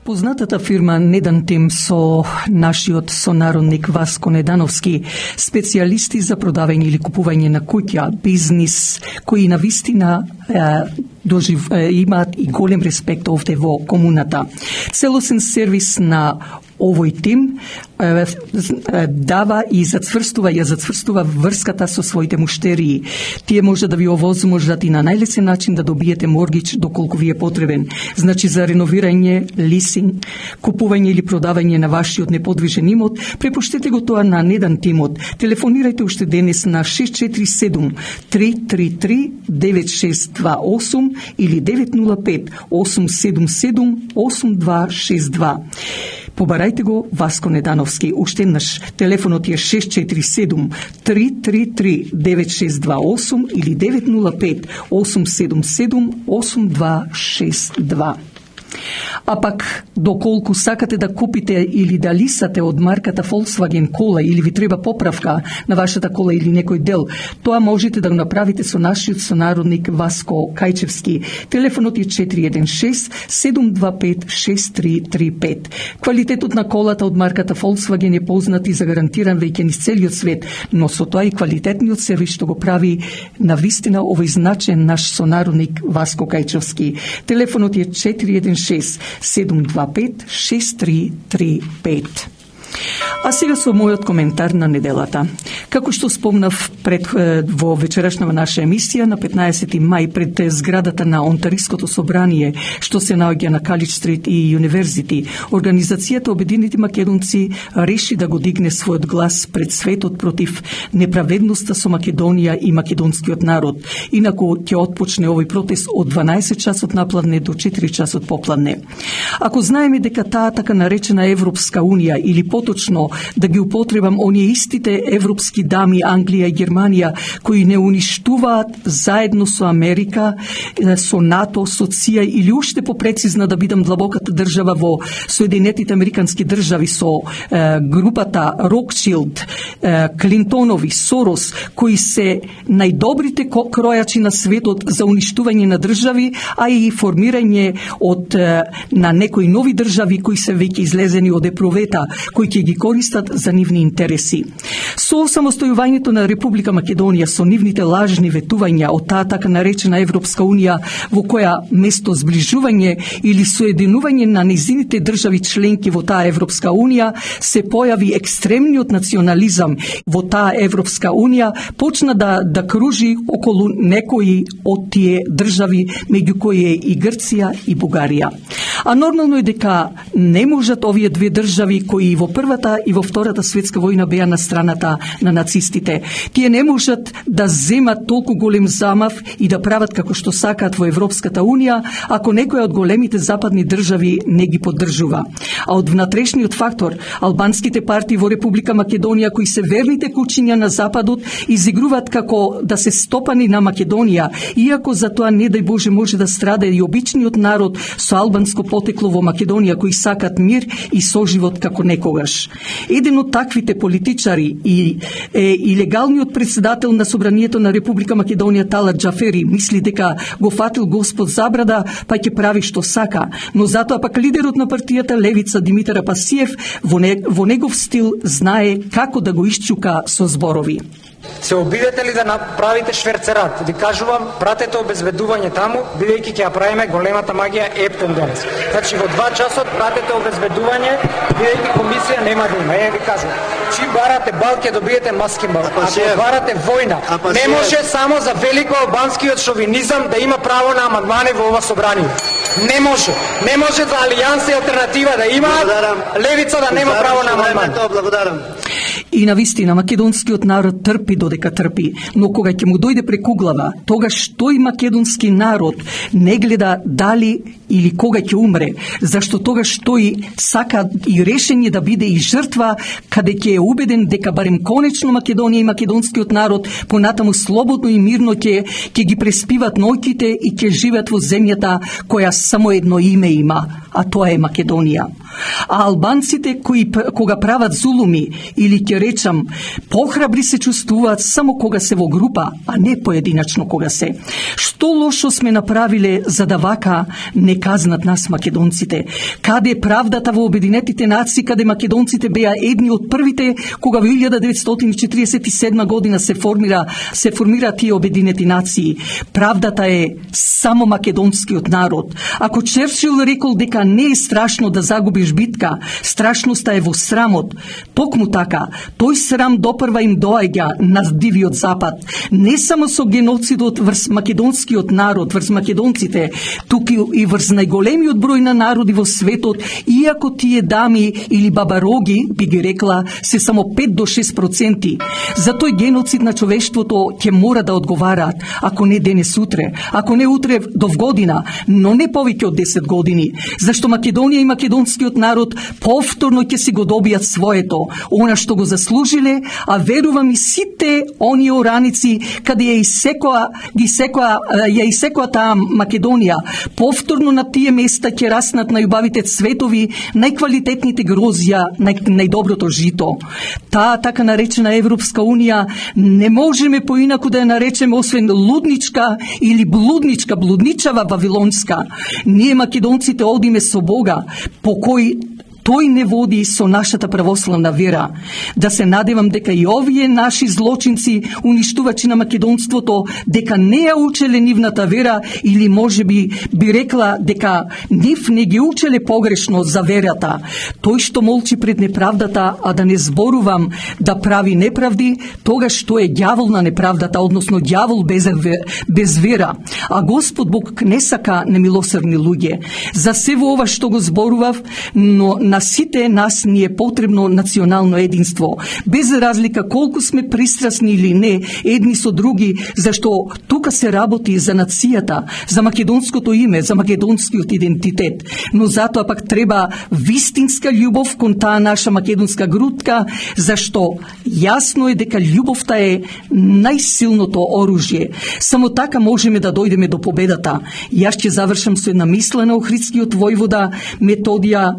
Познатата фирма Недантем со нашиот сонародник Васко Недановски, специјалисти за продавање или купување на куќа, бизнис, кои навистина имаат и голем респект овде во комуната. Целосен сервис на овој тим дава и зацврстува врската со своите муштерии. Тие може да ви овозможат и на најлесен начин да добиете моргич доколку ви е потребен. Значи за реновирање, лисинг, купување или продавање на вашиот неподвижен имот, препуштете го тоа на Недантемот. Телефонирајте уште денес на 647-333-9628 или 905-877-8262. Побарајте го Васко Недановски. Уште еднаш, телефонот е 647-333-9628 или 905-877-8262. А пак, доколку сакате да купите или да лисате од марката Volkswagen кола или ви треба поправка на вашата кола или некој дел, тоа можете да го направите со нашиот сонародник Васко Кајчевски. Телефонот е 416-725-6335. Квалитетот на колата од марката Volkswagen е познат и загарантиран веќе низ целиот свет, но со тоа и квалитетниот сервис што го прави навистина овој значен наш сонародник Васко Кајчевски. Телефонот е 416-725-6335. А сега со мојот коментар на неделата. Како што спомнав во вечерашната наша емисија, на 15 мај пред зградата на Онтариското собрание, што се наоѓа на Калидж Стрит и Юниверзити, Организацијата Обединети македонци реши да го дигне својот глас пред светот против неправедноста со Македонија и македонскиот народ. Инаку ќе отпочне овој протест од 12 часот напладне до 4 часот попладне. Ако знаеме дека таа така наречена Европска унија или поточно да ги употребам оние истите европски дами Англија и Германија кои не уништуваат заедно со Америка, со НАТО, со ЦИА или уште попрецизна да бидам длабоката држава во Соединетите Американски држави со групата Рокчилд, Клинтонови, Сорос, кои се најдобрите кројачи на светот за уништување на држави, а и формирање на некои нови држави кои се веќе излезени од епровета, кои ќе ги користат за нивни интереси. Со самостојувањето на Република Македонија, со нивните лажни ветувања од таа така наречена Европска унија, во која место зближување или соединување на незините држави членки во таа Европска унија, се појави екстремниот национализам во таа Европска унија, почна да кружи околу некои од тие држави, меѓу кои е и Грција и Бугарија. А нормално е дека не можат овие две држави кои во Првата и во Втората светска војна беа на страната на нацистите. Тие не можат да земат толку голем замав и да прават како што сакаат во Европската унија, ако некоја од големите западни држави не ги поддржува. А од внатрешниот фактор, албанските партии во Република Македонија, кои се верните кучиња на Западот, изигруваат како да се стопани на Македонија, иако за тоа не дај Боже може да страда и обичниот народ со албанско потекло во Македонија, кои сакат мир и соживот како некогаш. Еден од таквите политичари и легалниот председател на Собранието на Република Македонија Талат Џафери мисли дека го фатил Господ забрада, па ќе прави што сака, но затоа пак лидерот на партијата Левица Димитар Апасиев во негов стил знае како да го исчука со зборови. Се обидете ли да направите шверцерат? Ви кажувам, пратете обезбедување таму, бидејќи ќе ја правиме големата магија ептен денес. Значи во 2 часот пратете обезбедување, бидејќи комисија нема да има. Ви кажувам, чим барате бал ќе добиете маски бал. Ако барате војна, не може само за велико албанскиот шовинизам да има право на амандмани во ова собрание. Не може. Не може за алијанса и алтернатива да има, Левица да нема право на амандмани. Благодарам. И навистина македонскиот народ трпи додека трпи, но кога ќе му дојде преку глава, тогаш тој македонски народ не гледа дали или кога ќе умре, зашто тогаш тој сака и решение да биде и жртва, каде ќе е убеден дека барем конечно Македонија и македонскиот народ понатаму слободно и мирно ќе ги преспиват ноќите и ќе живеат во земјата која само едно име има, а тоа е Македонија. А албанците кои кога прават зулуми или ќе речам, похрабри се чувствуваат само кога се во група, а не поединачно кога се. Што лошо сме направиле за да вака не казнат нас македонците? Каде е правдата во Обединетите нации, каде македонците беа едни од првите кога во 1947 година се формира тие Обединети нации? Правдата е само македонскиот народ. Ако Черчил рекол дека не е страшно да загубиш битка, страшноста е во срамот. Токму така, тој срам допрва им доаѓа на дивиот запад. Не само со геноцидот врз македонскиот народ, врз македонците, туку и врз најголемиот број на народи во светот, иако тие дами или бабароги, би ги рекла, се само 5 до 6%. За тој геноцид на човештвото ќе мора да одговараат, ако не денес утре, ако не утре до година, но не повеќе од 10 години, зашто Македонија и македонскиот народ повторно ќе си го добијат своето, она што го заслужиле, а верувам и сите оние ораници каде ја исекоа таа Македонија, повторно на тие места ќе раснат најубавите цветови, најквалитетните грозја, најдоброто жито. Таа така наречена Европска Унија не можеме поинаку да ја наречеме освен лудничка или блудничава вавилонска. Ние македонците одиме со Бога, по кој тој не води со нашата православна вера. Да се надевам дека и овие наши злочинци, уништувачи на македонството, дека не ја учеле нивната вера или можеби би рекла дека нив не ги учеле погрешно за верата. Тој што молчи пред неправдата, а да не зборувам да прави неправди, тогаш тој е ѓавол на неправдата, односно ѓавол без вера. А Господ Бог не сака немилосрдни луѓе. За се во ова што го зборував, но на сите нас ни е потребно национално единство. Без разлика колку сме пристрасни или не, едни со други, зашто тука се работи за нацијата, за македонското име, за македонскиот идентитет. Но затоа пак треба вистинска љубов кон таа наша македонска грудка, зашто јасно е дека љубовта е најсилното оружје. Само така можеме да дојдеме до победата. Јас ќе завршам со една мисла на охридскиот војвода Методија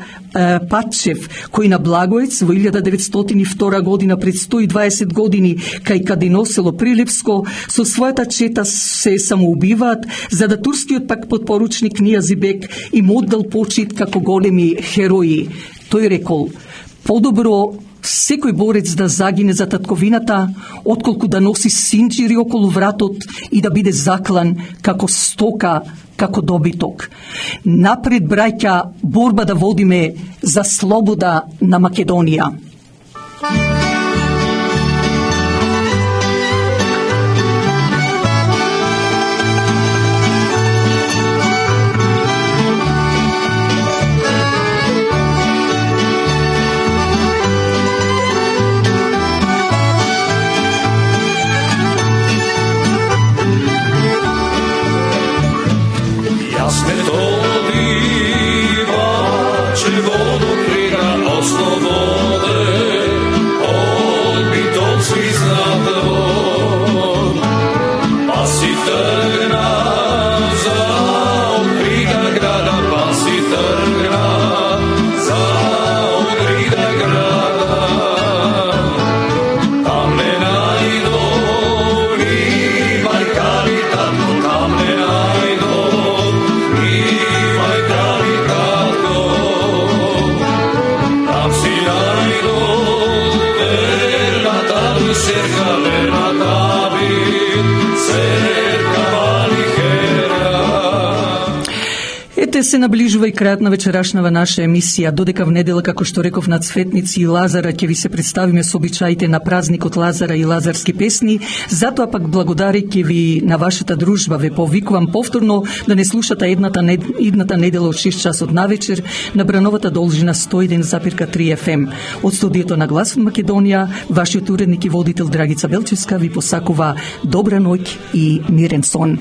Патчев, кој на Благоец во 1902 година пред 120 години кај Кадино село Прилепско со својата чета се самоубиваат, за да турскиот пак подпоручник Нијазибек им оддал почит како големи херои. Тој рекол: подобро секој борец да загине за татковината, отколку да носи синџири околу вратот и да биде заклан како стока, како добиток. Напред, браќа, борба да водиме за слобода на Македонија. Се наближува и крајот на вечерашнава наша емисија, додека в недела, како што реков, на Цветници и Лазара ќе ви се представиме со обичаите на празникот Лазара и лазарски песни. Затоа пак благодарејќи ви на вашата дружба ве повикувам повторно да не слушате идната недела од 6 часот навечер на брановата должина 101,3 FM. Од студиото на Глас од Македонија, вашиот уредник и водител Драгица Белчевска ви посакува добра ноќ и мирен сон.